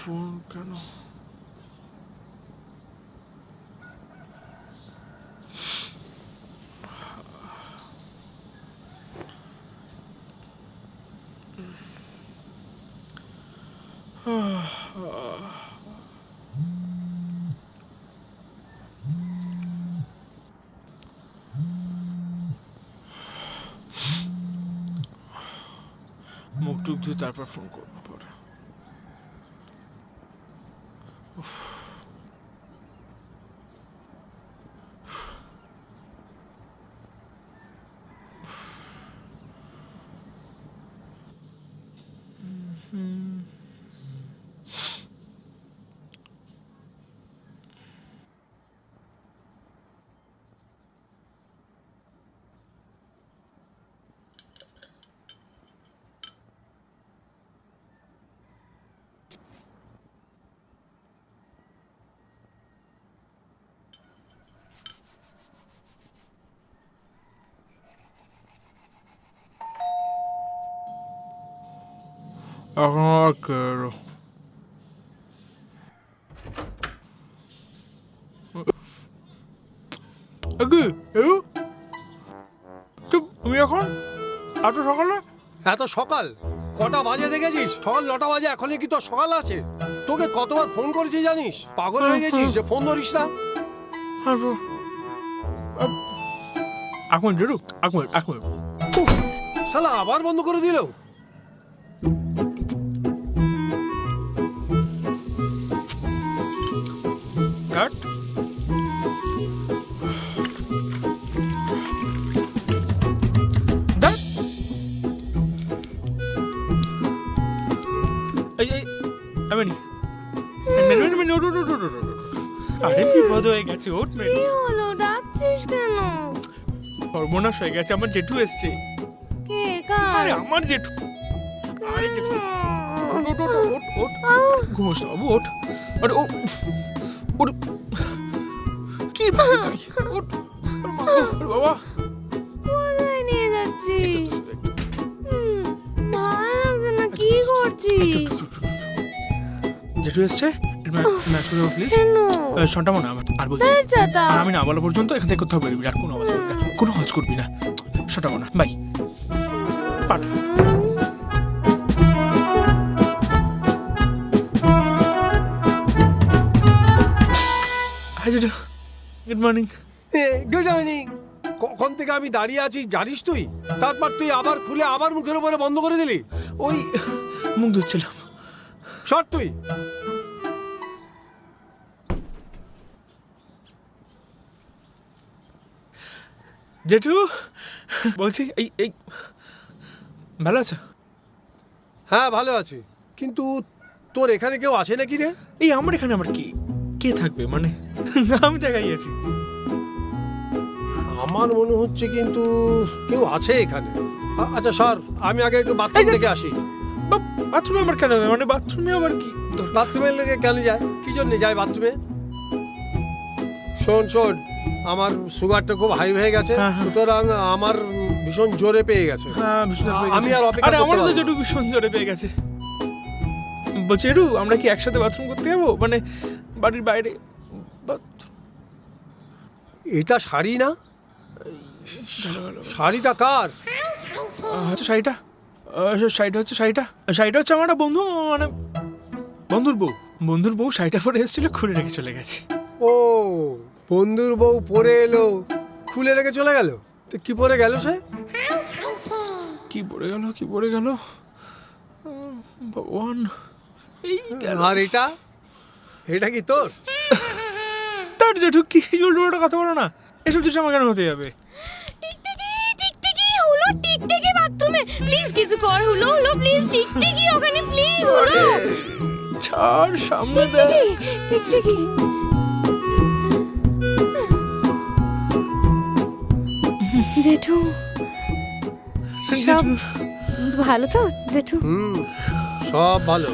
Phone কেন? মুখ টুক ধুয়ে তারপর ফোন করবো পরে। Akar. তুমি এখন এত সকালে? এত সকাল? কটা বাজে দেখেছিস? সকাল 9টা বাজে, এখনই কি তোর সকাল আছে? তোকে কতবার ফোন করেছি জানিস? পাগল হয়ে গেছিস যে ফোন ধরিস না? এক মিনিট। শালা আবার বন্ধ করে দিল। কাট। আরে বিপদ হয়ে গেছে, ওঠ মেয়ে। কি হলো, ডাকছিস কেন? সর্বনাশ হয়ে গেছে, আমার জেঠু এসছে। কে? কার? আরে আমার জেঠু। আরে জেঠু, ওঠ। ঘুমোস না বাবু, ওঠ। আরে ও কি ভাবে তুই? ওঠ বাবা। কোথায় নিয়ে যাচ্ছিস? ভালো লাগছে না, কি করছিস? জেঠু এসছে, প্লিজ। শোনটা মনে আমার আর বলছি, আর আমি না বলা পর্যন্ত এখান থেকে কোথাও বেরোবি আর কোনো আওয়াজ করবি না। শোনটা মনে বাই পাটা। হাই জেঠু, গুড মর্নিং। Good morning. কখন থেকে আমি দাঁড়িয়ে আছি জানিস তুই? তারপর তুই আবার খুলে আবার মুখের উপরে বন্ধ করে দিলি। ওই মুখ ধুচ্ছিলাম। শর্ট তুই। জেঠু বলছি, এই ভালো আছো? হ্যাঁ ভালো আছি, কিন্তু তোর এখানে কেউ আছে নাকি রে? এই আমার এখানে আমার কে থাকবে, মানে আমি দেখাই আছি। আমার মনে হচ্ছে কিন্তু কেউ আছে এখানে। আচ্ছা স্যার, আমি আগে একটু বাথরুম থেকে আসি। বাথরুমে আমার কেন, মানে বাথরুমে আবার কি? বাথরুমের লেগে কেন যায়? কি জন্য যায় বাথরুমে? শোন, আমার সুগারটা খুব হাই হয়ে গেছে, সুতরাং আমার ভীষণ জোরে পেয়ে গেছে। আমি আর অপেক্ষা করতে পারবো না। আমারও জেঠু ভীষণ জোরে পেয়ে গেছে। বলছি জেঠু, আমরা কি একসাথে বাথরুম করতে যাবো, মানে বাড়ির বাইরে? এটা শাড়ি না? শাড়িটা কার? শাড়িটা হচ্ছে আমার বন্ধু, মানে বন্ধুর বউ শাড়িটা পরে এসেছিল, খুলে রেখে চলে গেছে। ও, বন্ধুর বউ পরে এলো, খুলে রেখে চলে গেল? তো কি পরে গেল সে? কি পরে গেল ভগবান। আর এটা কি তোর? তার জেঠু কি উল্টো কথা বলো না, এসব জিনিস আমার কেন হতে যাবে? টিকটিকি বাথরুমে প্লিজ কিছু কর। হলো প্লিজ, টিকটিকি ওখানে প্লিজ। হলো ছাড়, সামনে দে। টিকটিকি জেঠু, সব ভালো তো জেঠু? সব ভালো।